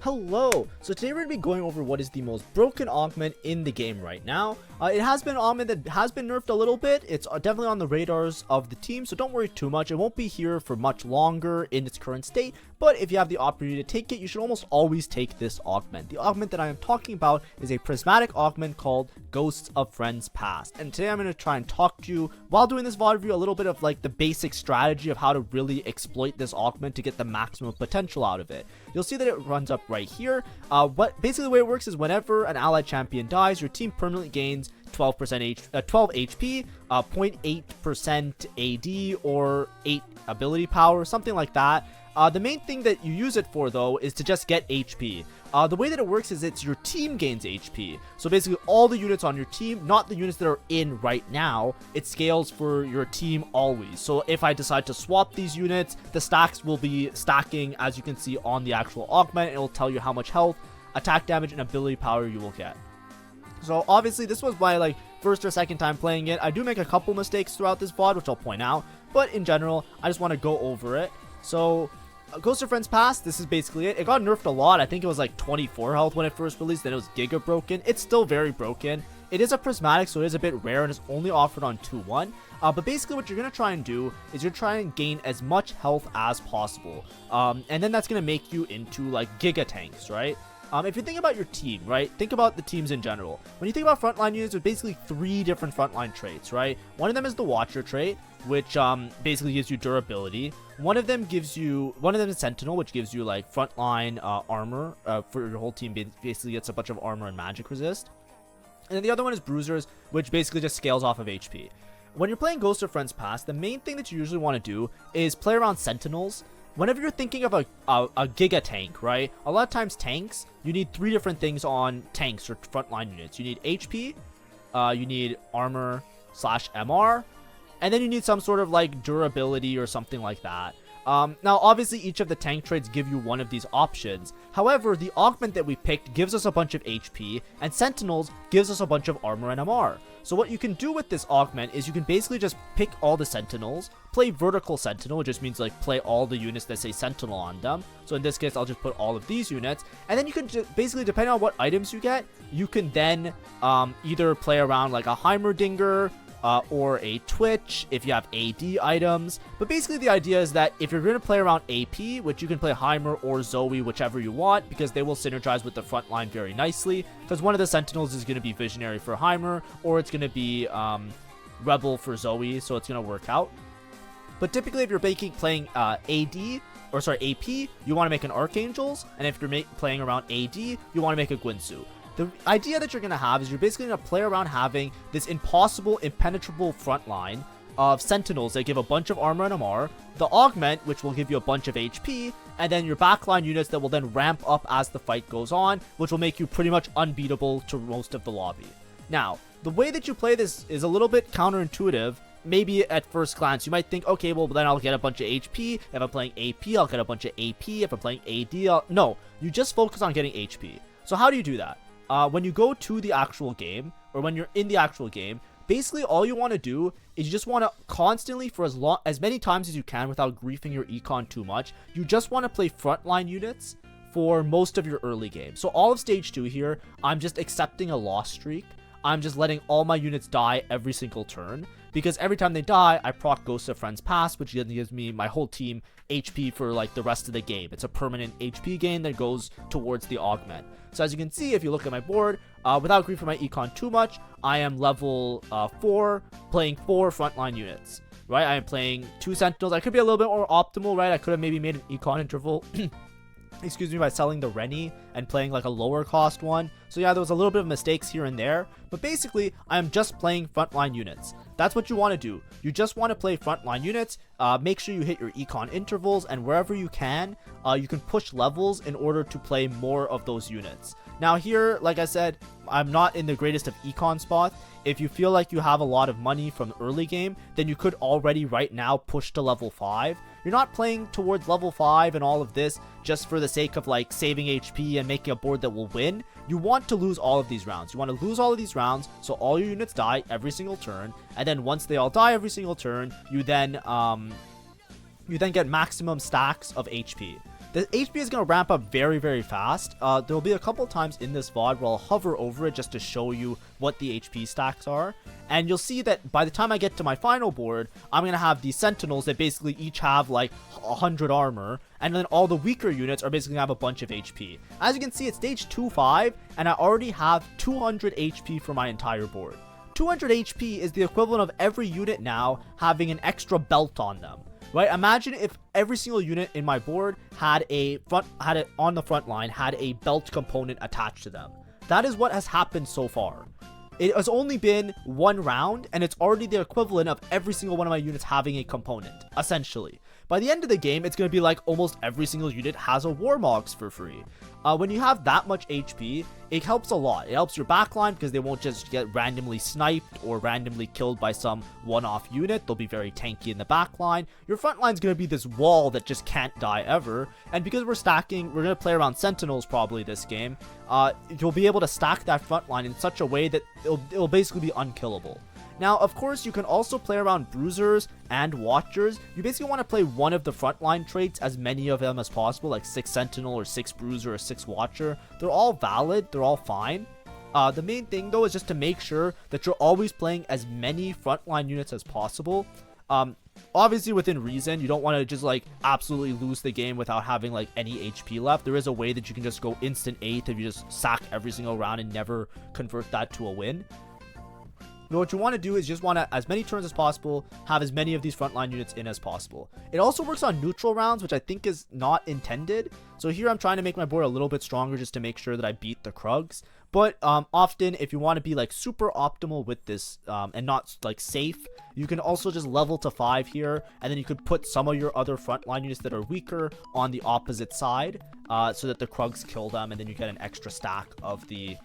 Hello! So today we're going to be going over what is the most broken augment in the game right now. It has been an augment that has been nerfed a little bit. It's definitely on the radars of the team, so don't worry too much. It won't be here for much longer in its current state, but if you have the opportunity to take it, you should almost always take this augment. The augment that I am talking about is a prismatic augment called Ghosts of Friends Past. And today I'm going to try and talk to you, while doing this VOD review, a little bit of like the basic strategy of how to really exploit this augment to get the maximum potential out of it. You'll see that it runs up right here. Basically the way it works is whenever an allied champion dies, your team permanently gains 12 HP, 0.8% AD, or 8 ability power, something like that. The main thing that you use it for, though, is to just get HP. The way that it works is it's your team gains HP. So basically all the units on your team, not the units that are in right now, it scales for your team always. So if I decide to swap these units, the stacks will be stacking, as you can see on the actual augment. It will tell you how much health, attack damage, and ability power you will get. So obviously this was my first or second time playing it. I do make a couple mistakes throughout this VOD, which I'll point out, but in general I just want to go over it. So Ghost of Friends Past, this is basically it. It got nerfed a lot. I think it was like 24 health when it first released, then it was giga broken. It's still very broken. It is a prismatic, so it is a bit rare, and it's only offered on 2-1. But basically what you're going to try and do is you're trying to gain as much health as possible. And then that's going to make you into like giga tanks, right? If you think about your team, right, think about the teams in general. When you think about frontline units, there's basically 3 different frontline traits, right? One of them is the Watcher trait, which basically gives you durability. One of them is Sentinel, which gives you like frontline armor for your whole team. Basically gets a bunch of armor and magic resist. And then the other one is Bruisers, which basically just scales off of HP. When you're playing Ghost of Friends Past, the main thing that you usually want to do is play around Sentinels. Whenever you're thinking of a giga tank, right, a lot of times tanks, you need 3 different things on tanks or frontline units. You need HP, you need armor / MR, and then you need some sort of like durability or something like that. Now obviously each of the tank traits give you one of these options. However, the augment that we picked gives us a bunch of HP, and Sentinels gives us a bunch of armor and MR. So what you can do with this augment is you can basically just pick all the Sentinels, play vertical Sentinel, which just means like play all the units that say Sentinel on them. So in this case, I'll just put all of these units, and then you can basically, depending on what items you get, you can then either play around like a Heimerdinger, or a Twitch if you have AD items. But basically the idea is that if you're going to play around AP, which you can play Heimer or Zoe, whichever you want, because they will synergize with the front line very nicely, because one of the Sentinels is going to be Visionary for Heimer, or it's going to be Rebel for Zoe, so it's going to work out. But typically if you're playing AP, you want to make an Archangels, and if you're playing around AD, you want to make a Guinsoo. The idea that you're going to have is you're basically going to play around having this impossible, impenetrable front line of Sentinels that give a bunch of armor and MR, the Augment, which will give you a bunch of HP, and then your backline units that will then ramp up as the fight goes on, which will make you pretty much unbeatable to most of the lobby. Now, the way that you play this is a little bit counterintuitive. Maybe at first glance, you might think, okay, well, then I'll get a bunch of HP. If I'm playing AP, I'll get a bunch of AP. If I'm playing AD, No, you just focus on getting HP. So how do you do that? When you go to the actual game, or when you're in the actual game, basically all you want to do is you just want to constantly, for as many times as you can without griefing your econ too much, you just want to play frontline units for most of your early game. So all of stage 2 here, I'm just accepting a loss streak. I'm just letting all my units die every single turn, because every time they die, I proc Ghost of Friends Past, which gives me my whole team HP for like the rest of the game. It's a permanent HP gain that goes towards the augment. So as you can see, if you look at my board, without griefing my econ too much, I am level 4, playing 4 frontline units, right? I am playing 2 Sentinels. I could be a little bit more optimal, right? I could have maybe made an econ interval excuse me, by selling the Rennie and playing like a lower cost one. So yeah, there was a little bit of mistakes here and there, but basically I am just playing frontline units. That's what you want to do. You just want to play frontline units. Make sure you hit your econ intervals, and wherever you can push levels in order to play more of those units. Now here, like I said, I'm not in the greatest of econ spots. If you feel like you have a lot of money from the early game, then you could already right now push to level 5. You're not playing towards level 5 and all of this just for the sake of like saving HP and making a board that will win. You want to lose all of these rounds. You want to lose all of these rounds so all your units die every single turn, and then once they all die every single turn, you then get maximum stacks of HP. The HP is going to ramp up very, very fast. There'll be a couple times in this VOD where I'll hover over it just to show you what the HP stacks are. And you'll see that by the time I get to my final board, I'm going to have these Sentinels that basically each have like 100 armor. And then all the weaker units are basically going to have a bunch of HP. As you can see, it's stage 2-5, and I already have 200 HP for my entire board. 200 HP is the equivalent of every unit now having an extra belt on them. Right? Imagine if every single unit in my board had it on the front line, had a belt component attached to them. That is what has happened so far. It has only been one round, and it's already the equivalent of every single one of my units having a component, essentially. By the end of the game, it's going to be like almost every single unit has a Warmogs for free. When you have that much HP, it helps a lot. It helps your backline because they won't just get randomly sniped or randomly killed by some one-off unit. They'll be very tanky in the backline. Your frontline is going to be this wall that just can't die ever. And because we're stacking, we're going to play around Sentinels probably this game. You'll be able to stack that frontline in such a way that it'll basically be unkillable. Now, of course, you can also play around Bruisers and Watchers. You basically want to play one of the frontline traits, as many of them as possible, like 6 Sentinel or 6 Bruiser or 6 Watcher. They're all valid. They're all fine. The main thing, though, is just to make sure that you're always playing as many frontline units as possible. Obviously, within reason, you don't want to just, like, absolutely lose the game without having, like, any HP left. There is a way that you can just go instant 8th if you just sack every single round and never convert that to a win. But what you want to do is just want to, as many turns as possible, have as many of these frontline units in as possible. It also works on neutral rounds, which I think is not intended. So here I'm trying to make my board a little bit stronger just to make sure that I beat the Krugs. But often, if you want to be like super optimal with this and not like safe, you can also just level to 5 here, and then you could put some of your other frontline units that are weaker on the opposite side so that the Krugs kill them, and then you get an extra stack of the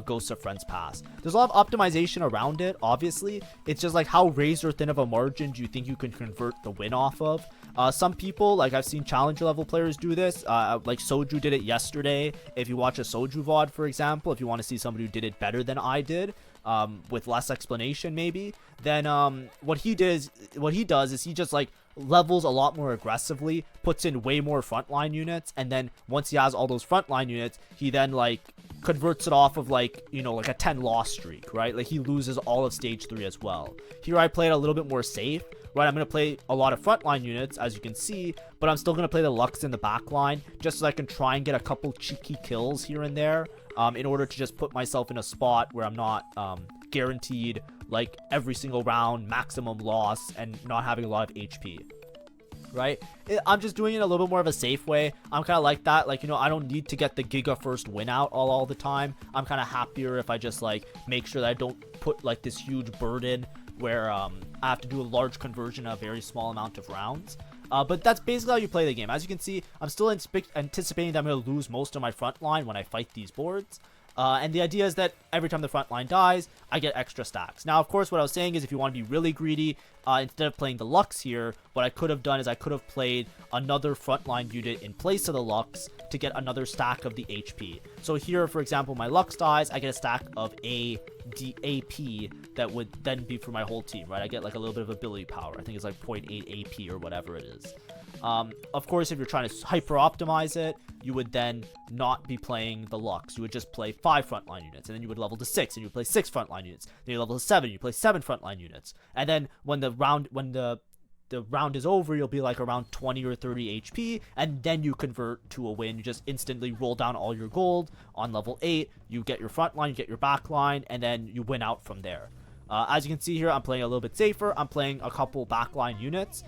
Ghosts of Friends pass. There's a lot of optimization around it, obviously. It's just like how razor thin of a margin do you think you can convert the win off of? Some people, like I've seen challenger level players do this, like Soju did it yesterday. If you watch a Soju VOD, for example, if you want to see somebody who did it better than I did, with less explanation maybe, then what he does is he just like levels a lot more aggressively, puts in way more frontline units, and then once he has all those frontline units, he then like converts it off of like, you know, like a 10 loss streak, right? Like he loses all of stage 3 as well. Here I played a little bit more safe, right? I'm going to play a lot of frontline units, as you can see, but I'm still going to play the Lux in the back line just so I can try and get a couple cheeky kills here and there in order to just put myself in a spot where I'm not guaranteed like every single round maximum loss and not having a lot of HP. Right? I'm just doing it a little bit more of a safe way. I'm kind of like that. Like, you know, I don't need to get the Giga first win out all the time. I'm kind of happier if I just like make sure that I don't put like this huge burden where I have to do a large conversion in a very small amount of rounds. But that's basically how you play the game. As you can see, I'm still anticipating that I'm going to lose most of my front line when I fight these boards. And the idea is that every time the front line dies, I get extra stacks. Now, of course, what I was saying is if you want to be really greedy, instead of playing the Lux here, what I could have done is I could have played another frontline unit in place of the Lux to get another stack of the HP. So here, for example, my Lux dies, I get a stack of AP that would then be for my whole team, right? I get like a little bit of ability power. I think it's like 0.8 AP or whatever it is. Of course, if you're trying to hyper optimize it, you would then not be playing the Lux. You would just play 5 frontline units, and then you would level to 6, and you would play 6 frontline units. Then you level to 7, you play 7 frontline units. And then when the round is over, you'll be like around 20 or 30 HP, and then you convert to a win. You just instantly roll down all your gold on level 8, you get your front line, you get your back line, and then you win out from there. As you can see here, I'm playing a little bit safer. I'm playing a couple backline units.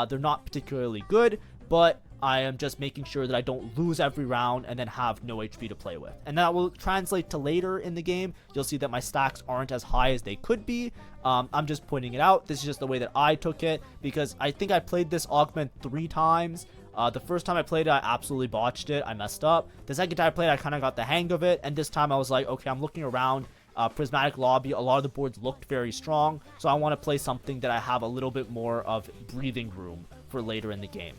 They're not particularly good, but I am just making sure that I don't lose every round and then have no HP to play with. And that will translate to later in the game. You'll see that my stacks aren't as high as they could be. I'm just pointing it out. This is just the way that I took it, because I think I played this augment 3 times. The first time I played it, I absolutely botched it. I messed up. The second time I played it, I kind of got the hang of it. And this time I was like, okay, I'm looking around. Prismatic Lobby, a lot of the boards looked very strong, so I want to play something that I have a little bit more of breathing room for later in the game.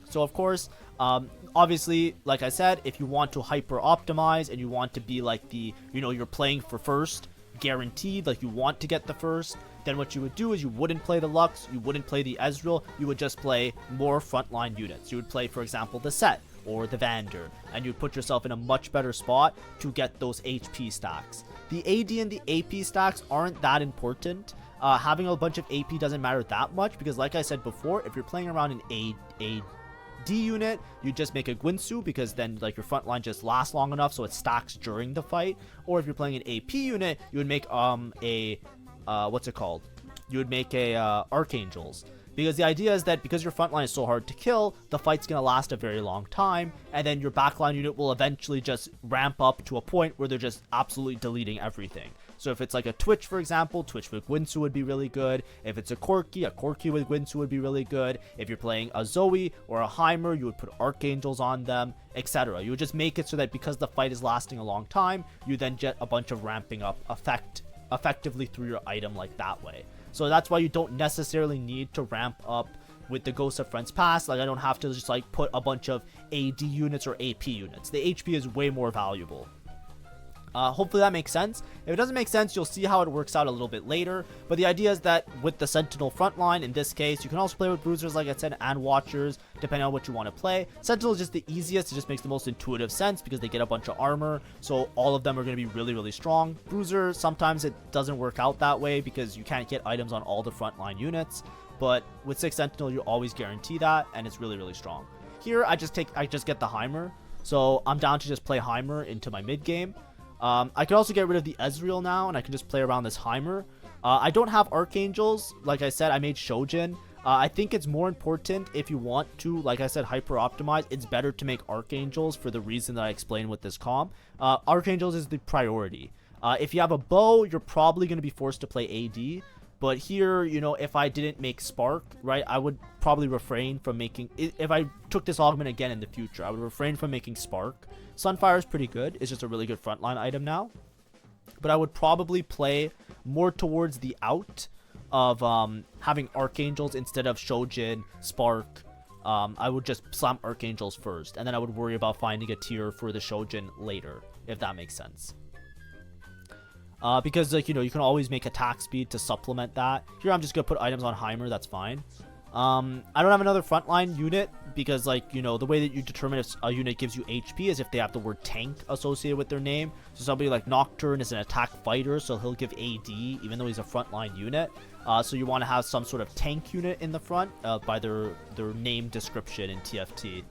So of course, obviously, like I said, if you want to hyper optimize and you want to be like the, you know, you're playing for first, guaranteed, like you want to get the first, then what you would do is you wouldn't play the Lux, you wouldn't play the Ezreal, you would just play more frontline units. You would play, for example, the Set, or the Vander, and you'd put yourself in a much better spot to get those HP stacks. The AD and the AP stacks aren't that important. Having a bunch of AP doesn't matter that much because, like I said before, if you're playing around an AD unit, you just make a Guinsu because then like your front line just lasts long enough so it stacks during the fight. Or if you're playing an AP unit, you would make what's it called? You would make a Archangels. Because the idea is that because your front line is so hard to kill, the fight's going to last a very long time, and then your backline unit will eventually just ramp up to a point where they're just absolutely deleting everything. So if it's like a Twitch, for example, Twitch with Guinsu would be really good. If it's a Corki with Guinsu would be really good. If you're playing a Zoe or a Heimer, you would put Archangels on them, etc. You would just make it so that because the fight is lasting a long time, you then get a bunch of ramping up effectively through your item like that way. So that's why you don't necessarily need to ramp up with the Ghost of Friends Pass. Like, I don't have to just like put a bunch of AD units or AP units. The HP is way more valuable. Hopefully that makes sense. If it doesn't make sense, you'll see how it works out a little bit later. But the idea is that with the Sentinel frontline, in this case, you can also play with Bruisers, like I said, and Watchers, depending on what you want to play. Sentinel is just the easiest. It just makes the most intuitive sense because they get a bunch of armor. So all of them are going to be really, really strong. Bruiser, sometimes it doesn't work out that way because you can't get items on all the frontline units. But with 6 Sentinel, you always guarantee that, and it's really, really strong. Here, I just get the Heimer. So I'm down to just play Heimer into my mid game. I can also get rid of the Ezreal now, and I can just play around this Heimer. I don't have Archangels. Like I said, I made Shojin. I think it's more important if you want to, like I said, hyper optimize. It's better to make Archangels for the reason that I explained with this comp. Archangels is the priority. If you have a bow, you're probably going to be forced to play AD. But here, you know, if I didn't make Spark, right, I would probably refrain from making... If I took this augment again in the future, I would refrain from making Spark. Sunfire is pretty good. It's just a really good frontline item now. But I would probably play more towards the out of having Archangels instead of Shojin, Spark. I would just slam Archangels first. And then I would worry about finding a tier for the Shojin later, if that makes sense. Because, like, you know, you can always make attack speed to supplement that. Here, I'm just going to put items on Heimer. That's fine. I don't have another frontline unit because, like, you know, the way that you determine if a unit gives you HP is if they have the word tank associated with their name. So somebody like Nocturne is an attack fighter, so he'll give AD even though he's a frontline unit. So you want to have some sort of tank unit in the front by their name description in TFT.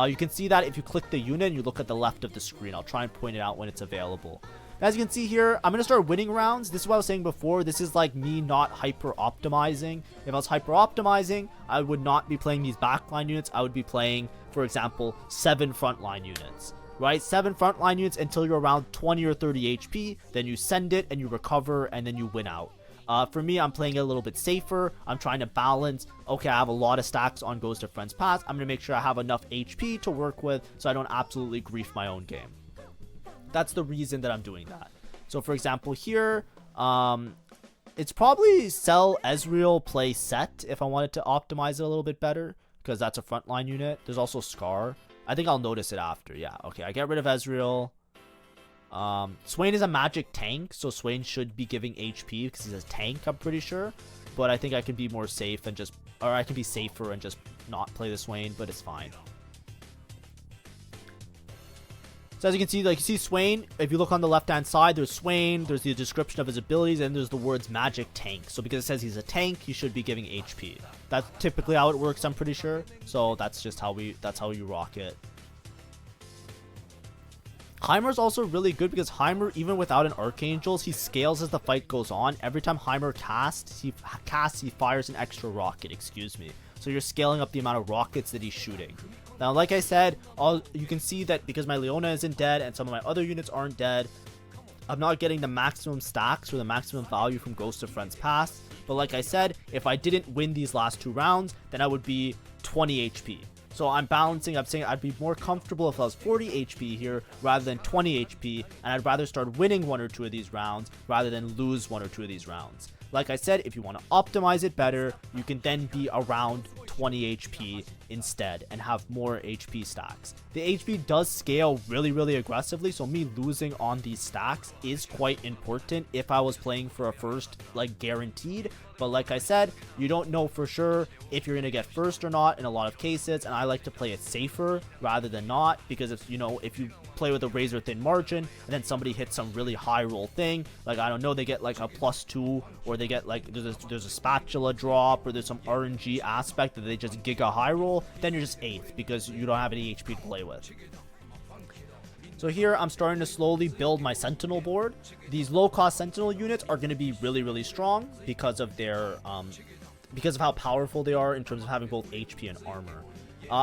You can see that if you click the unit and you look at the left of the screen. I'll try and point it out when it's available. As you can see here, I'm going to start winning rounds. This is what I was saying before. This is like me not hyper optimizing. If I was hyper optimizing, I would not be playing these backline units. I would be playing, for example, 7 frontline units, right? 7 frontline units until you're around 20 or 30 HP. Then you send it and you recover and then you win out. For me, I'm playing it a little bit safer. I'm trying to balance. Okay, I have a lot of stacks on Ghost of Friends Pass. I'm going to make sure I have enough HP to work with so I don't absolutely grief my own game. That's the reason that I'm doing that. So, for example, here, it's probably sell Ezreal, play Set if I wanted to optimize it a little bit better, because that's a frontline unit. There's also Scar. I think I'll notice it after. Yeah, okay, I get rid of Ezreal. Swain is a magic tank, so Swain should be giving HP because he's a tank, I'm pretty sure. But I think I can be more safe and just, or I can be safer and just not play the Swain, but it's fine. So as you can see, like, you see Swain, if you look on the left-hand side, there's Swain, there's the description of his abilities, and there's the words magic tank. So because it says he's a tank, he should be giving HP. That's typically how it works, I'm pretty sure. So that's just how that's how you rock it. Heimer's also really good because Heimer, even without an Archangels, he scales as the fight goes on. Every time Heimer casts, he fires an extra rocket, excuse me. So you're scaling up the amount of rockets that he's shooting. Now, like I said, you can see that because my Leona isn't dead and some of my other units aren't dead, I'm not getting the maximum stacks or the maximum value from Ghost of Friends Pass. But like I said, if I didn't win these last 2 rounds, then I would be 20 HP. So I'm balancing. I'm saying I'd be more comfortable if I was 40 HP here rather than 20 HP. And I'd rather start winning 1 or 2 of these rounds rather than lose 1 or 2 of these rounds. Like I said, if you want to optimize it better, you can then be around 20 HP instead and have more HP stacks. The HP does scale really aggressively, so me losing on these stacks is quite important if I was playing for a first, like, guaranteed. But like I said, you don't know for sure if you're going to get first or not in a lot of cases, and I like to play it safer rather than not, because if you play with a razor thin margin and then somebody hits some really high roll thing, like, I don't know, they get like a +2, or they get like there's a spatula drop, or there's some RNG aspect that they just giga high roll, then you're just 8th because you don't have any HP to play with. So here I'm starting to slowly build my Sentinel board. These low cost Sentinel units are going to be really strong because of their because of how powerful they are in terms of having both HP and armor.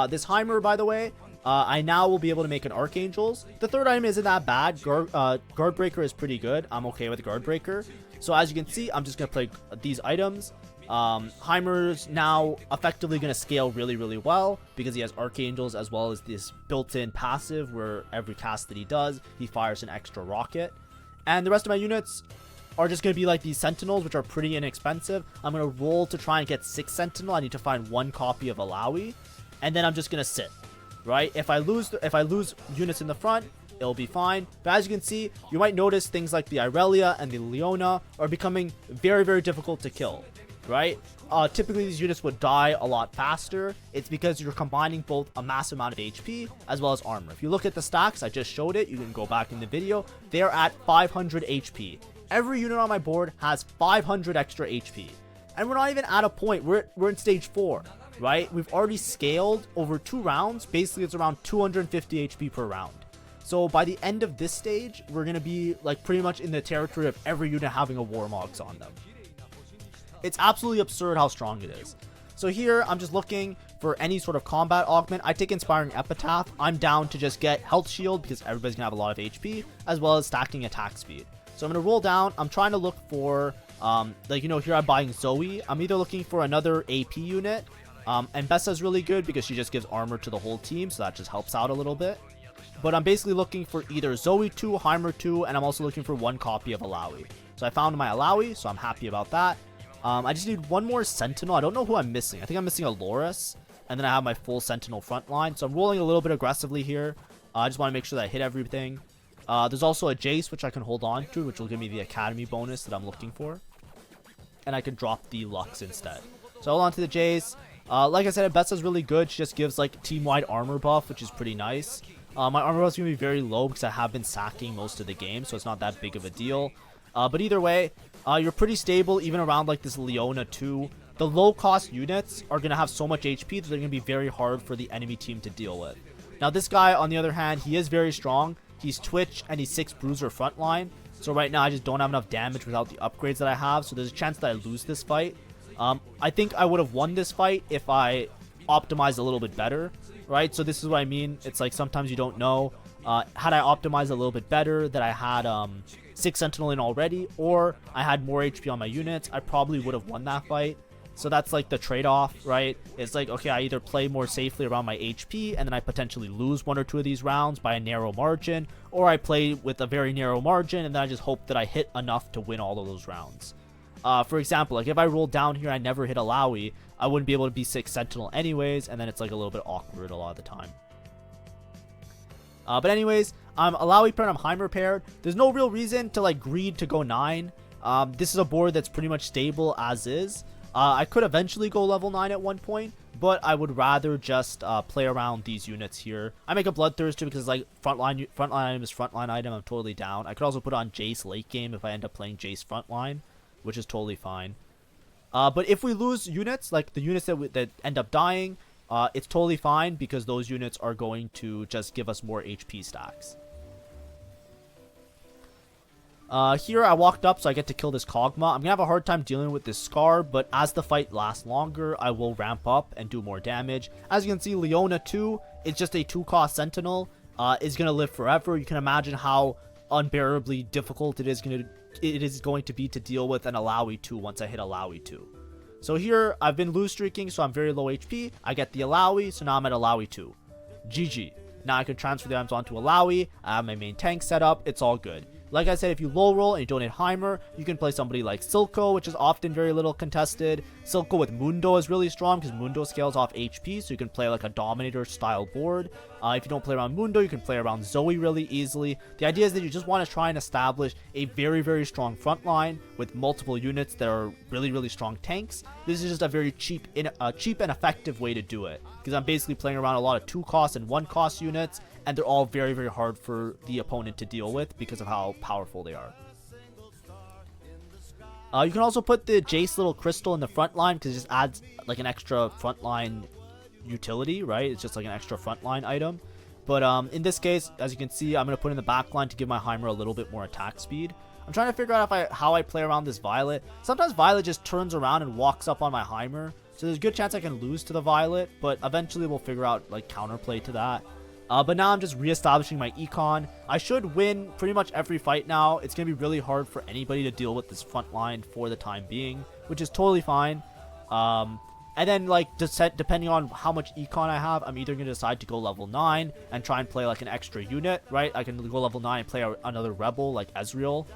This Heimer, by the way, I now will be able to make an Archangels. The third item isn't that bad. Guard Breaker is pretty good. I'm okay with Guard Breaker. So as you can see, I'm just going to play these items. Heimer's now effectively going to scale really well because he has Archangels as well as this built-in passive where every cast that he does, he fires an extra rocket. And the rest of my units are just going to be like these Sentinels, which are pretty inexpensive. I'm going to roll to try and get 6 Sentinel. I need to find 1 copy of Alawi, and then I'm just going to sit, right? If I lose units in the front, it'll be fine. But as you can see, you might notice things like the Irelia and the Leona are becoming very difficult to kill, right? Typically these units would die a lot faster. It's because you're combining both a massive amount of HP as well as armor. If you look at the stacks, I just showed it, you can go back in the video, they're at 500 HP. Every unit on my board has 500 extra HP, and we're not even at a point, we're in stage 4, right? We've already scaled over 2 rounds. Basically it's around 250 HP per round. So by the end of this stage, we're going to be like pretty much in the territory of every unit having a Warmogs on them. It's absolutely absurd how strong it is. So here, I'm just looking for any sort of combat augment. I take Inspiring Epitaph. I'm down to just get Health Shield because everybody's going to have a lot of HP, as well as stacking attack speed. So I'm going to roll down. I'm trying to look for, here I'm buying Zoe. I'm either looking for another AP unit, and Bessa's really good because she just gives armor to the whole team, so that just helps out a little bit. But I'm basically looking for either Zoe 2, Heimer 2, and I'm also looking for 1 copy of Alawi. So I found my Alawi, so I'm happy about that. I just need 1 more Sentinel. I don't know who I'm missing. I think I'm missing a Loris, and then I have my full Sentinel front line. So I'm rolling a little bit aggressively here. I just want to make sure that I hit everything. There's also a Jace, which I can hold on to, which will give me the Academy bonus that I'm looking for. And I can drop the Lux instead. So hold on to the Jace. Like I said, Bessa's really good. She just gives like team-wide armor buff, which is pretty nice. My armor buff is going to be very low because I have been sacking most of the game, so it's not that big of a deal. But either way, you're pretty stable even around like this Leona 2. The low-cost units are going to have so much HP that they're going to be very hard for the enemy team to deal with. Now this guy, on the other hand, he is very strong. He's Twitch and he's 6 Bruiser frontline. So right now I just don't have enough damage without the upgrades that I have. So there's a chance that I lose this fight. I think I would have won this fight if I optimized a little bit better, right? So this is what I mean. It's like sometimes you don't know. Had I optimized a little bit better, that I had 6 Sentinel in already, or I had more HP on my units, I probably would have won that fight. So that's like the trade-off, right? It's like, okay, I either play more safely around my HP and then I potentially lose 1 or 2 of these rounds by a narrow margin, or I play with a very narrow margin and then I just hope that I hit enough to win all of those rounds. For example, like if I rolled down here, I never hit Alawi, I wouldn't be able to be 6 Sentinel anyways, and then it's like a little bit awkward a lot of the time. But anyways, I'm Alawi paired, I'm Heimer paired. There's no real reason to like greed to go 9. This is a board that's pretty much stable as is. I could eventually go level 9 at one point, but I would rather just play around these units here. I make a Bloodthirster because like frontline item is frontline item. I'm totally down. I could also put on Jace late game if I end up playing Jace frontline, which is totally fine. But if we lose units, like the units that end up dying, it's totally fine because those units are going to just give us more HP stacks. Here I walked up so I get to kill this Kog'Maw. I'm gonna have a hard time dealing with this Scar, but as the fight lasts longer, I will ramp up and do more damage. As you can see, Leona 2, it's just a 2-cost Sentinel, is gonna live forever. You can imagine how unbearably difficult it is going to be to deal with an Alawi 2 once I hit Alawi 2. So here, I've been lose streaking, so I'm very low HP. I get the Alawi, so now I'm at Alawi 2. GG. Now I can transfer the items onto Alawi. I have my main tank set up. It's all good. Like I said, if you low roll and you don't hit Heimer, you can play somebody like Silco, which is often very little contested. Silco with Mundo is really strong because Mundo scales off HP, so you can play like a Dominator style board. If you don't play around Mundo, you can play around Zoe really easily. The idea is that you just want to try and establish a very, very strong front line with multiple units that are really, really strong tanks. This is just a very cheap and effective way to do it, because I'm basically playing around a lot of 2-cost and 1-cost units, and they're all very, very hard for the opponent to deal with because of how powerful they are. You can also put the Jace little crystal in the front line because it just adds like an extra front line utility, right? It's just like an extra frontline item. But in this case, as you can see, I'm going to put in the back line to give my Heimer a little bit more attack speed. I'm trying to figure out how I play around this Violet. Sometimes Violet just turns around and walks up on my Heimer, so there's a good chance I can lose to the Violet, but eventually we'll figure out like counterplay to that. But now I'm just reestablishing my econ. I should win pretty much every fight now. It's going to be really hard for anybody to deal with this front line for the time being, which is totally fine. And then, like, depending on how much econ I have, I'm either going to decide to go level 9 and try and play, like, an extra unit, right? I can go level 9 and play another Rebel, like Ezreal,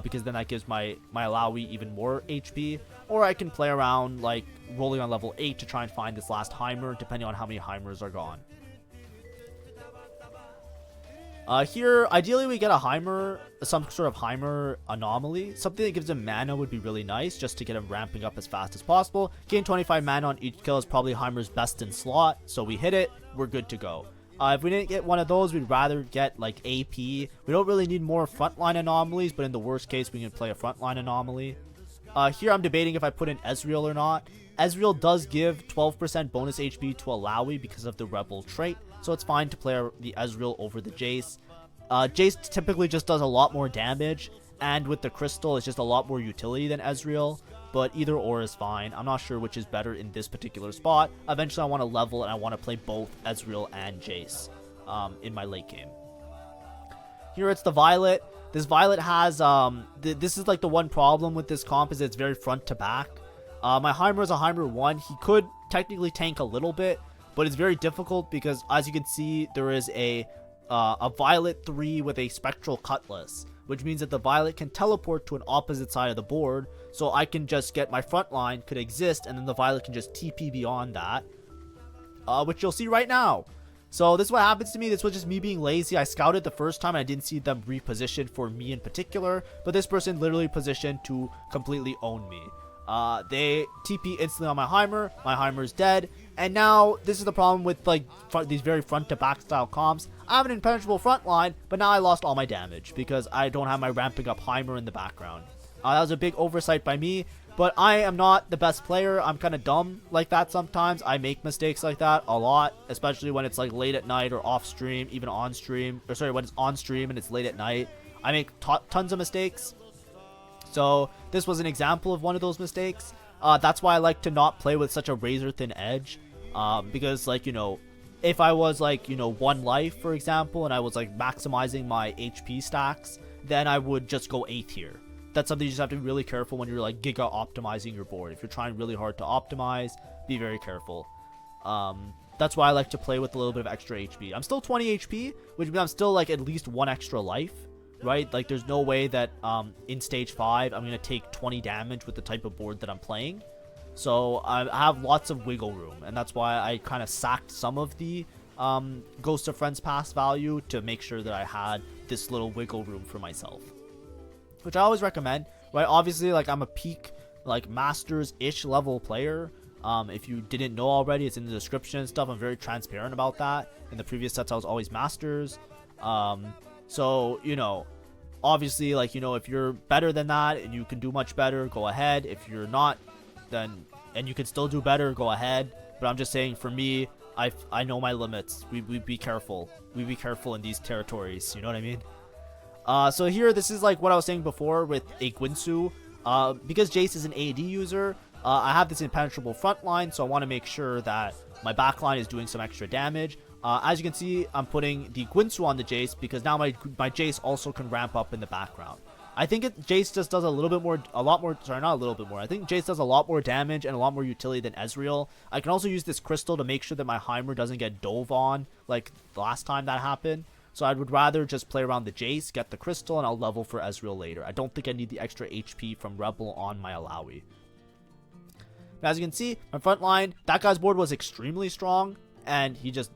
because then that gives my Alawi even more HP. Or I can play around, like, rolling on level 8 to try and find this last Heimer, depending on how many Heimers are gone. Here, ideally we get a Heimer, some sort of Heimer anomaly. Something that gives him mana would be really nice, just to get him ramping up as fast as possible. Gain 25 mana on each kill is probably Heimer's best in slot, so we hit it, we're good to go. If we didn't get one of those, we'd rather get like AP. We don't really need more frontline anomalies, but in the worst case, we can play a frontline anomaly. Here I'm debating if I put in Ezreal or not. Ezreal does give 12% bonus HP to Alawi because of the Rebel trait, so it's fine to play the Ezreal over the Jace. Jace typically just does a lot more damage, and with the Crystal, it's just a lot more utility than Ezreal, but either or is fine. I'm not sure which is better in this particular spot. Eventually, I want to level, and I want to play both Ezreal and Jace in my late game. Here it's the Violet. This Violet has, this is like the one problem with this comp is it's very front to back. My Heimer is a Heimer 1. He could technically tank a little bit, but it's very difficult because, as you can see, there is a Violet 3 with a Spectral Cutlass, which means that the Violet can teleport to an opposite side of the board, so I can just get my front line could exist, and then the Violet can just TP beyond that, which you'll see right now. So this is what happens to me. This was just me being lazy. I scouted the first time and I didn't see them repositioned for me in particular, but this person literally positioned to completely own me. They TP instantly on my Heimer's dead, and now this is the problem with like these very front to back style comps. I have an impenetrable front line, but now I lost all my damage because I don't have my ramping up Heimer in the background. That was a big oversight by me, but I am not the best player. I'm kind of dumb like that sometimes. I make mistakes like that a lot, especially when it's like late at night or off stream, even on stream, or sorry, when it's on stream and it's late at night. I make tons of mistakes. So this was an example of one of those mistakes. That's why I like to not play with such a razor thin edge, because, like, you know, if I was like, you know, 1 life, for example, and I was like maximizing my HP stacks, then I would just go 8th here. That's something you just have to be really careful when you're like giga optimizing your board. If you're trying really hard to optimize, be very careful. That's why I like to play with a little bit of extra HP. I'm still 20 HP, which means I'm still like at least 1 extra life, right? Like there's no way that in stage 5 I'm going to take 20 damage with the type of board that I'm playing. So I have lots of wiggle room, and that's why I kind of sacked some of the Ghost of Friends Past value to make sure that I had this little wiggle room for myself, which I always recommend, right? Obviously, like, I'm a peak, like, Masters-ish level player. If you didn't know already, it's in the description and stuff. I'm very transparent about that. In the previous sets, I was always Masters. So, you know, obviously, like, you know, if you're better than that and you can do much better, go ahead. If you're not, then, and you can still do better, go ahead. But I'm just saying, for me, I know my limits. We be careful. We be careful in these territories. You know what I mean? So here, this is like what I was saying before with a Guinsoo. Because Jace is an AD user, I have this impenetrable front line, so I want to make sure that my back line is doing some extra damage. As you can see, I'm putting the Guinsoo on the Jace because now my Jace also can ramp up in the background. I think Jace just does I think Jace does a lot more damage and a lot more utility than Ezreal. I can also use this crystal to make sure that my Heimer doesn't get dove on like the last time that happened. So I would rather just play around the Jace, get the crystal, and I'll level for Ezreal later. I don't think I need the extra HP from Rebel on my Alawi. As you can see, my front line, that guy's board was extremely strong, and he just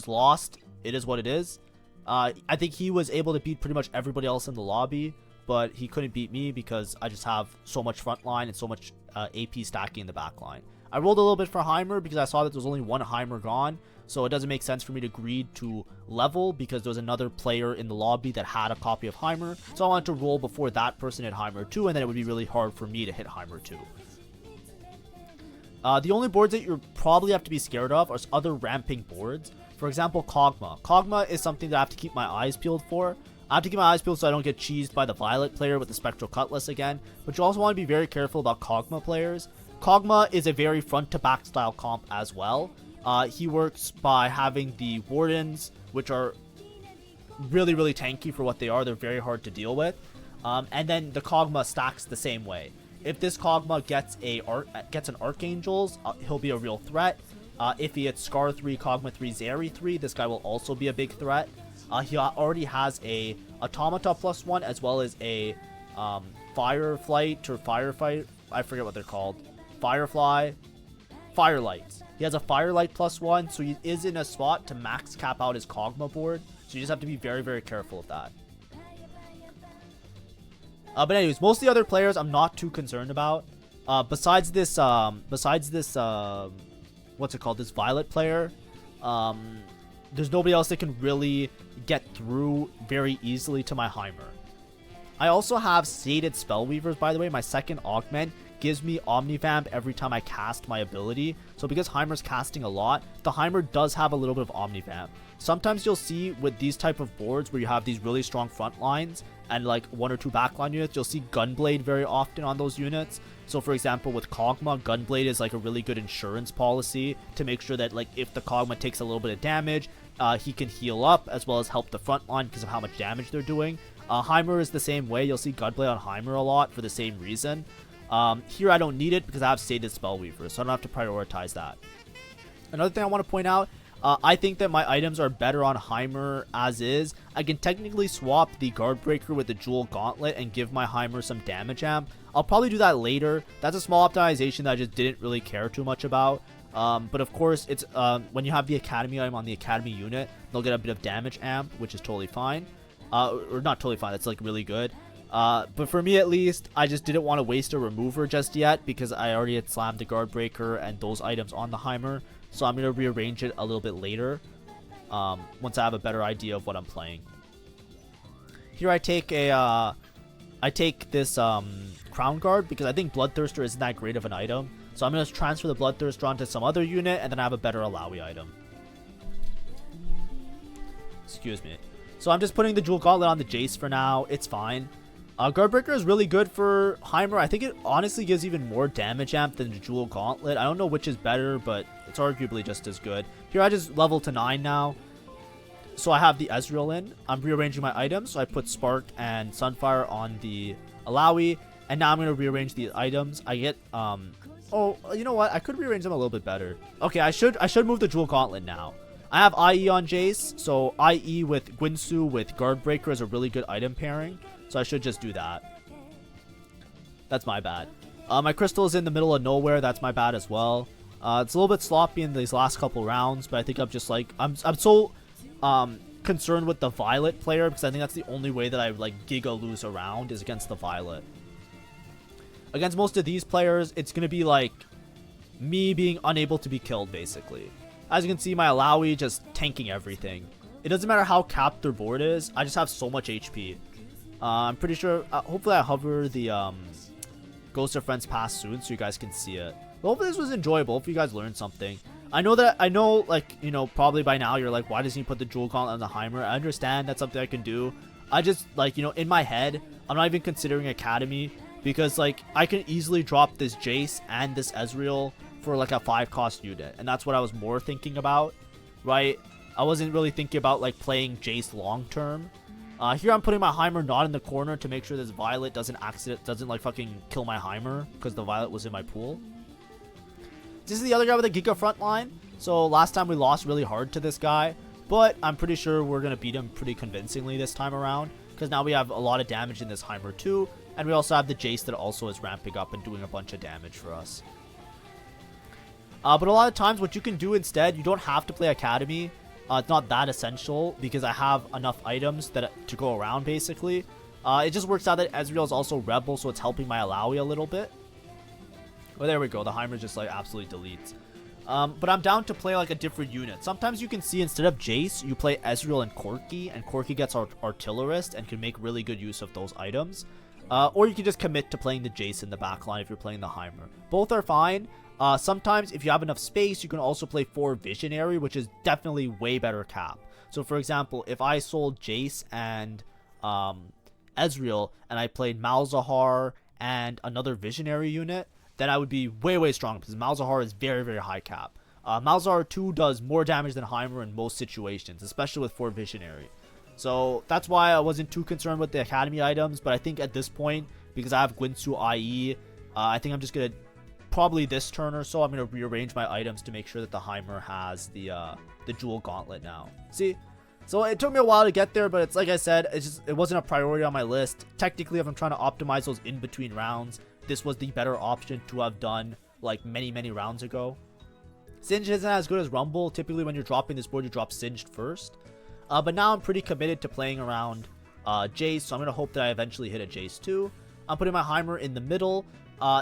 lost. It is what it is. I think he was able to beat pretty much everybody else in the lobby, but he couldn't beat me because I just have so much front line and so much AP stacking in the back line. I rolled a little bit for Heimer because I saw that there was only one Heimer gone, so it doesn't make sense for me to greed to level because there was another player in the lobby that had a copy of Heimer, so I wanted to roll before that person hit Heimer too, and then it would be really hard for me to hit Heimer too. The only boards that you probably have to be scared of are other ramping boards. For example, Kog'Maw. Kog'Maw is something that I have to keep my eyes peeled for. I have to keep my eyes peeled so I don't get cheesed by the Violet player with the Spectral Cutlass again. But you also want to be very careful about Kog'Maw players. Kog'Maw is a very front-to-back style comp as well. He works by having the Wardens, which are really, really tanky for what they are. They're very hard to deal with. And then the Kog'Maw stacks the same way. If this Kog'Maw gets an Archangels, he'll be a real threat. If he hits Scar 3, Kog'Maw 3, Zeri 3, this guy will also be a big threat. He already has a Automata +1 as well as a Fireflight or Firefight. I forget what they're called. Firefly. Firelights. He has a Firelight +1, so he is in a spot to max cap out his Kog'Maw board. So you just have to be very, very careful of that. But anyways, most of the other players I'm not too concerned about. Besides this, what's it called? This Violet player. There's nobody else that can really get through very easily to my Heimer. I also have Sated Spellweavers, by the way. My second augment gives me Omnivamp every time I cast my ability. So because Heimer's casting a lot, the Heimer does have a little bit of Omnivamp. Sometimes you'll see with these type of boards where you have these really strong front lines and like 1 or 2 backline units, you'll see Gunblade very often on those units. So for example, with Kog'Maw, Gunblade is like a really good insurance policy to make sure that like if the Kog'Maw takes a little bit of damage, he can heal up as well as help the front line because of how much damage they're doing. Heimer is the same way. You'll see Gunblade on Heimer a lot for the same reason. Here I don't need it because I have Sated Spellweaver, so I don't have to prioritize that. Another thing I want to point out, I think that my items are better on Heimer as is. I can technically swap the Guard Breaker with the Jewel Gauntlet and give my Heimer some damage amp. I'll probably do that later. That's a small optimization that I just didn't really care too much about. But of course, it's when you have the Academy item on the Academy unit, they'll get a bit of damage amp, which is totally fine. Or not totally fine, that's like really good. But for me at least, I just didn't want to waste a remover just yet because I already had slammed the Guard Breaker and those items on the Heimer. So I'm going to rearrange it a little bit later once I have a better idea of what I'm playing. Here I take this Crown Guard because I think Bloodthirster isn't that great of an item. So I'm going to transfer the Bloodthirster onto some other unit and then I have a better Alawi item. Excuse me. So I'm just putting the Jewel Gauntlet on the Jace for now. It's fine. Guardbreaker is really good for Heimer. I think it honestly gives even more damage amp than the Jewel Gauntlet. I don't know which is better, but it's arguably just as good. Here I just level to 9 now. So I have the Ezreal in. I'm rearranging my items. So I put Spark and Sunfire on the Alawi. And now I'm going to rearrange the items. I get... oh, you know what? I could rearrange them a little bit better. Okay, I should move the Jewel Gauntlet now. I have IE on Jace, so IE with Guinsoo with Guardbreaker is a really good item pairing. So I should just do that. That's my bad. My crystal is in the middle of nowhere. That's my bad as well. It's a little bit sloppy in these last couple rounds, but I think I'm just like I'm so concerned with the Violet player because I think that's the only way that I like giga lose a round is against the Violet. Against most of these players, it's gonna be like me being unable to be killed basically. As you can see, my Alawi just tanking everything. It doesn't matter how capped their board is. I just have so much HP. I'm pretty sure, hopefully I hover the Ghost of Friends Past soon so you guys can see it. But hopefully this was enjoyable. Hopefully you guys learned something. I know like, you know, probably by now you're like, why doesn't he put the Jewel Gauntlet on the Heimer? I understand that's something I can do. I just, like, you know, in my head, I'm not even considering Academy because, like, I can easily drop this Jace and this Ezreal for, like, a 5-cost unit. And that's what I was more thinking about, right? I wasn't really thinking about, like, playing Jace long-term. Here I'm putting my Heimer not in the corner to make sure this Violet doesn't like fucking kill my Heimer because the Violet was in my pool. This is the other guy with a Giga front line. So last time we lost really hard to this guy. But I'm pretty sure we're going to beat him pretty convincingly this time around, because now we have a lot of damage in this Heimer too, and we also have the Jace that also is ramping up and doing a bunch of damage for us. But a lot of times what you can do instead, you don't have to play Academy. It's not that essential because I have enough items to go around basically. It just works out that Ezreal is also Rebel, so it's helping my Alawi a little bit. Well, there we go. The Heimer just like absolutely deletes. But I'm down to play like a different unit. Sometimes you can see instead of Jace, you play Ezreal and Corki gets Artillerist and can make really good use of those items. Or you can just commit to playing the Jace in the backline if you're playing the Heimer. Both are fine. Sometimes if you have enough space, you can also play 4 Visionary, which is definitely way better cap. So for example, if I sold Jace and Ezreal and I played Malzahar and another Visionary unit, then I would be way strong because Malzahar is very high cap. Malzahar 2 does more damage than Heimer in most situations, especially with 4 Visionary. So that's why I wasn't too concerned with the Academy items, but I think at this point, because I have Guinsoo IE, I think I'm just going to, probably this turn or so, I'm going to rearrange my items to make sure that the Heimer has the Jewel Gauntlet now. See? So it took me a while to get there, but it's like I said, it wasn't a priority on my list. Technically, if I'm trying to optimize those in-between rounds, this was the better option to have done like many rounds ago. Singed isn't as good as Rumble. Typically when you're dropping this board, you drop Singed first. But now I'm pretty committed to playing around Jace, so I'm going to hope that I eventually hit a Jace too. I'm putting my Heimer in the middle.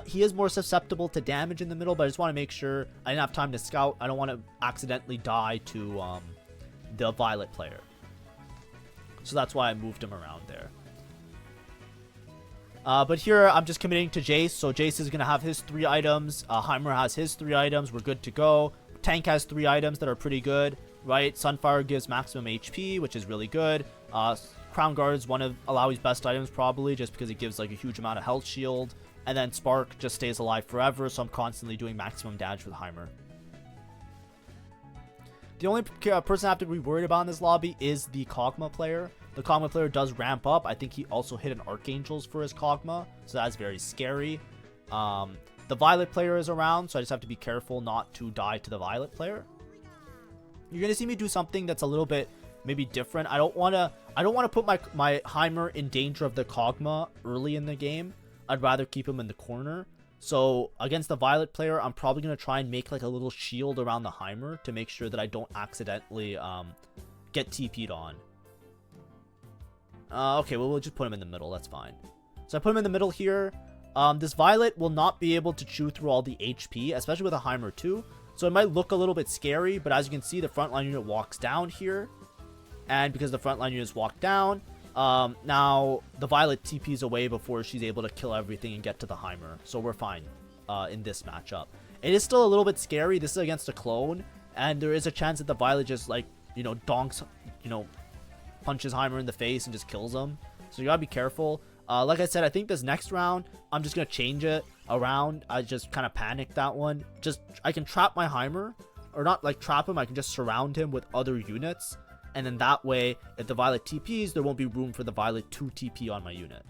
He is more susceptible to damage in the middle, but I just want to make sure I didn't have time to scout. I don't want to accidentally die to the Violet player. So that's why I moved him around there. But here I'm just committing to Jace. So Jace is going to have his 3 items. Heimer has his 3 items. We're good to go. Tank has 3 items that are pretty good, right? Sunfire gives maximum HP, which is really good. Crown Guard is one of Alawi's best items probably, just because it gives like a huge amount of health shield. And then Spark just stays alive forever, so I'm constantly doing maximum damage with Heimer. The only person I have to be worried about in this lobby is the Kog'Maw player. The Kog'Maw player does ramp up. I think he also hit an Archangels for his Kog'Maw, so that's very scary. The Violet player is around, so I just have to be careful not to die to the Violet player. You're gonna see me do something that's a little bit maybe different. I don't wanna put my Heimer in danger of the Kog'Maw early in the game. I'd rather keep him in the corner. So against the Violet player, I'm probably going to try and make like a little shield around the Heimer to make sure that I don't accidentally get TP'd on. Okay, well, we'll just put him in the middle. That's fine. So I put him in the middle here. This Violet will not be able to chew through all the HP, especially with a Heimer too. So it might look a little bit scary, but as you can see, the frontline unit walks down here. And because the frontline units walk down, now the Violet TP's away before she's able to kill everything and get to the Heimer. So we're fine in this matchup. It is still a little bit scary. This is against a clone, and there is a chance that the Violet just like, donks, punches Heimer in the face and just kills him. So you gotta be careful. Like I said, I think this next round, I'm just gonna change it around. I just kind of panicked that one. I can trap my Heimer, or not like trap him, I can just surround him with other units. And then that way, if the Violet TPs, there won't be room for the Violet to TP on my unit.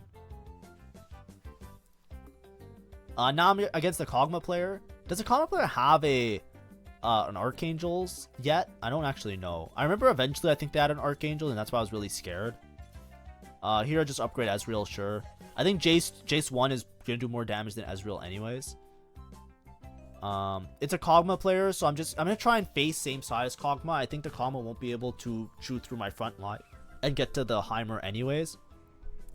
Now I'm against the Kog'Maw player. Does the Kog'Maw player have an Archangels yet? I don't actually know. I remember eventually I think they had an Archangel, and that's why I was really scared. Here I just upgrade Ezreal, sure. I think Jace 1 is going to do more damage than Ezreal anyways. It's a Kog'Maw player, so I'm gonna try and face same side as Kog'Maw. I think the Kog'Maw won't be able to shoot through my front line and get to the Heimer anyways.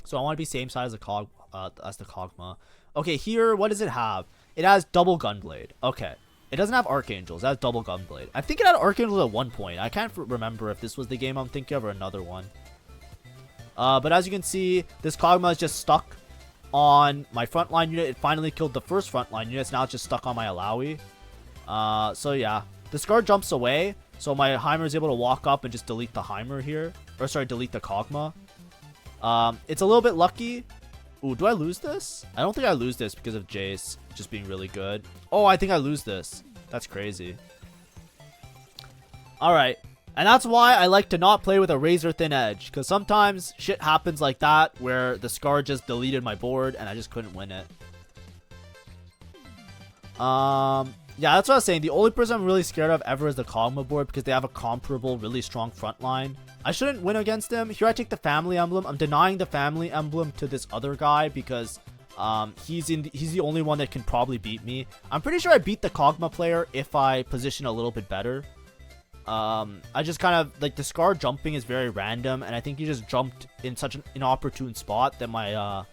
So I want to be same side as the Kog'Maw. Okay, here, what does it have? It has double Gunblade. Okay. It doesn't have Archangels. It has double Gunblade. I think it had Archangels at one point. I can't remember if this was the game I'm thinking of or another one. But as you can see, this Kog'Maw is just stuck on my frontline unit. It finally killed the first frontline unit. So now it's just stuck on my Alawi. So yeah. The Scar jumps away. So my Heimer is able to walk up and just delete the Heimer here. Or sorry, delete the Kog'Maw. It's a little bit lucky. Ooh, do I lose this? I don't think I lose this because of Jace just being really good. Oh, I think I lose this. That's crazy. Alright. And that's why I like to not play with a razor thin edge. Because sometimes shit happens like that where the Scar just deleted my board and I just couldn't win it. Yeah, that's what I was saying. The only person I'm really scared of ever is the Kog'Maw board because they have a comparable, really strong front line. I shouldn't win against him. Here I take the family emblem. I'm denying the family emblem to this other guy because he's the only one that can probably beat me. I'm pretty sure I beat the Kog'Maw player if I position a little bit better. I just kind of, like, the Scar jumping is very random, and I think he just jumped in such an inopportune spot that my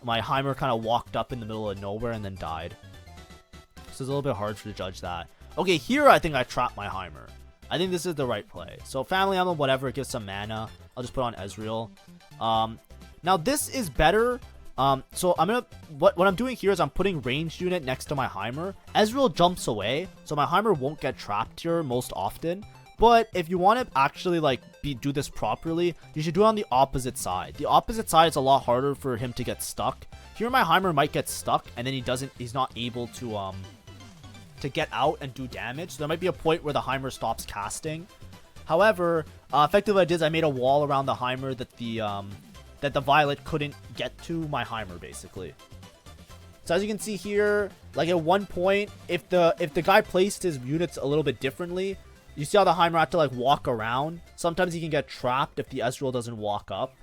Heimer kind of walked up in the middle of nowhere and then died. So it's a little bit hard to judge that. Okay, here I think I trapped my Heimer. I think this is the right play. So family emblem, whatever, it gives some mana. I'll just put on Ezreal. Now this is better. So I'm gonna, what I'm doing here is I'm putting ranged unit next to my Heimer. Ezreal jumps away, so my Heimer won't get trapped here most often. But if you want to actually like do this properly, you should do it on the opposite side. The opposite side is a lot harder for him to get stuck. Here my Heimer might get stuck, and then he's not able to get out and do damage. So there might be a point where the Heimer stops casting. However, effectively what I did is I made a wall around the Heimer that the Violet couldn't get to my Heimer, basically. So as you can see here, like at one point, if the guy placed his units a little bit differently, you see how the Heimer had to like walk around. Sometimes he can get trapped if the Ezreal doesn't walk up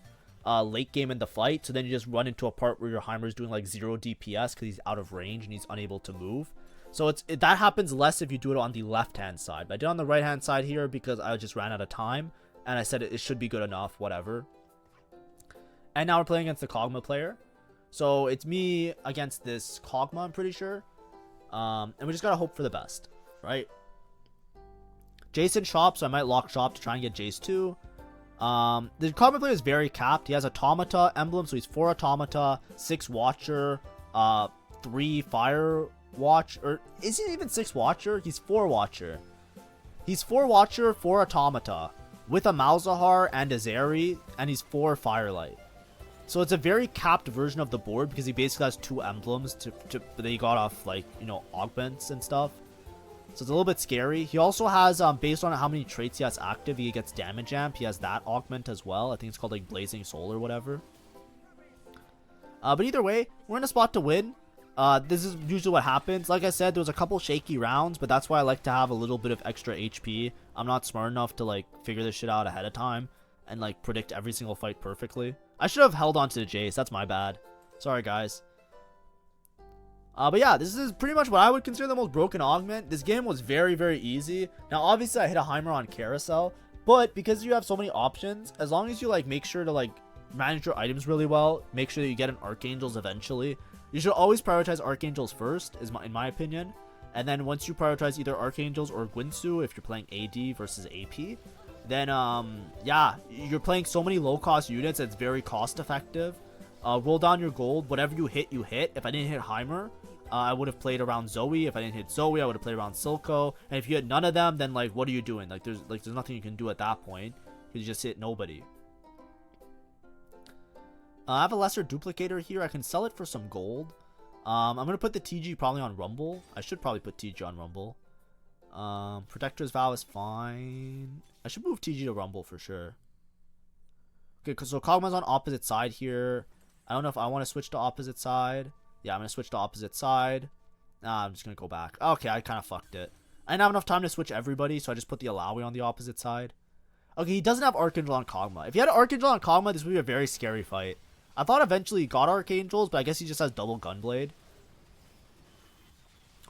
late game in the fight. So then you just run into a part where your Heimer is doing like 0 DPS because he's out of range and he's unable to move. So that happens less if you do it on the left-hand side. But I did it on the right-hand side here because I just ran out of time. And I said it should be good enough, whatever. And now we're playing against the Kog'Maw player. So it's me against this Kog'Maw, I'm pretty sure. And we just gotta hope for the best, right? Jason shop, so I might lock shop to try and get Jace too. The Kog'Maw player is very capped. He has Automata emblem, so he's 4 Automata, 6 Watcher, 3 Fire Watch, or is he even 6 Watcher? He's 4 Watcher. He's 4 Watcher, 4 Automata, with a Malzahar and a Zeri, and he's 4 Firelight. So it's a very capped version of the board because he basically has 2 emblems that he got off, like, you know, augments and stuff. So it's a little bit scary. He also has, based on how many traits he has active, he gets damage amp. He has that augment as well. I think it's called like Blazing Soul or whatever. But either way, we're in a spot to win. This is usually what happens. Like I said, there was a couple shaky rounds, but that's why I like to have a little bit of extra HP. I'm not smart enough to like figure this shit out ahead of time and like predict every single fight perfectly. I should have held on to the Jace. That's my bad. Sorry, guys. But yeah, this is pretty much what I would consider the most broken augment. This game was very, very easy. Now, obviously, I hit a Heimer on Carousel, but because you have so many options, as long as you like make sure to like manage your items really well, make sure that you get an Archangels eventually. You should always prioritize Archangels first, in my opinion. And then once you prioritize either Archangels or Guinsoo, if you're playing AD versus AP, then yeah, you're playing so many low-cost units, it's very cost-effective. Roll down your gold. Whatever you hit, you hit. If I didn't hit Heimer, I would have played around Zoe. If I didn't hit Zoe, I would have played around Silco. And if you hit none of them, then like, what are you doing? Like, there's nothing you can do at that point. You just hit nobody. I have a lesser duplicator here. I can sell it for some gold. I'm gonna put the TG probably on Rumble. I should probably put TG on Rumble. Protector's Vow is fine. I should move TG to Rumble for sure. Okay, so Kog'Maw's on opposite side here. I don't know if I want to switch to opposite side. Yeah, I'm going to switch to opposite side. Nah, I'm just going to go back. Okay, I kind of fucked it. I didn't have enough time to switch everybody, so I just put the Alawi on the opposite side. Okay, he doesn't have Archangel on Kog'Maw. If he had Archangel on Kog'Maw, this would be a very scary fight. I thought eventually he got Archangels, but I guess he just has double Gunblade.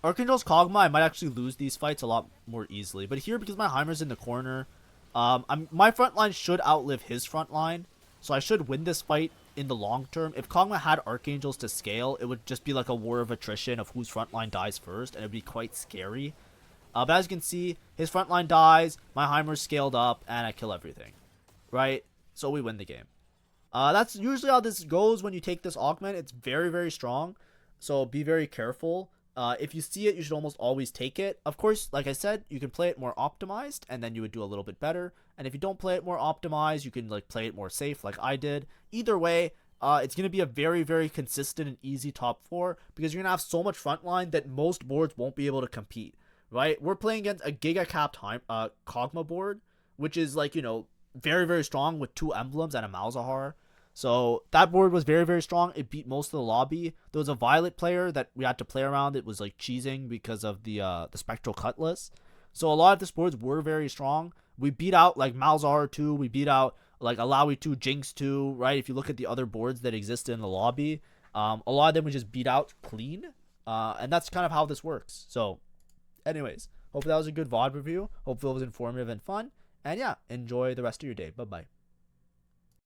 Archangel's Kog'Maw, I might actually lose these fights a lot more easily. But here, because my Heimer's in the corner, my front line should outlive his front line. So I should win this fight in the long term. If Kog'Maw had Archangels to scale, it would just be like a war of attrition of whose front line dies first, and it would be quite scary. But as you can see, his front line dies, my Heimer's scaled up, and I kill everything. Right? So we win the game. That's usually how this goes when you take this augment. It's very, very strong. So be very careful. If you see it, you should almost always take it. Of course, like I said, you can play it more optimized, and then you would do a little bit better. And if you don't play it more optimized, you can like play it more safe like I did. Either way, it's going to be a very, very consistent and easy top 4 because you're going to have so much frontline that most boards won't be able to compete, right? We're playing against a Giga Capped Kog'Maw board, which is like, you know, very, very strong with 2 emblems and a Malzahar. So that board was very, very strong. It beat most of the lobby. There was a Violet player that we had to play around. It was like cheesing because of the Spectral Cutlass. So a lot of the boards were very strong. We beat out like Malzahar 2. We beat out like Alawi 2, Jinx 2, right? If you look at the other boards that existed in the lobby, a lot of them we just beat out clean. And that's kind of how this works. So anyways, hopefully that was a good VOD review. Hopefully it was informative and fun. And yeah, enjoy the rest of your day. Bye-bye.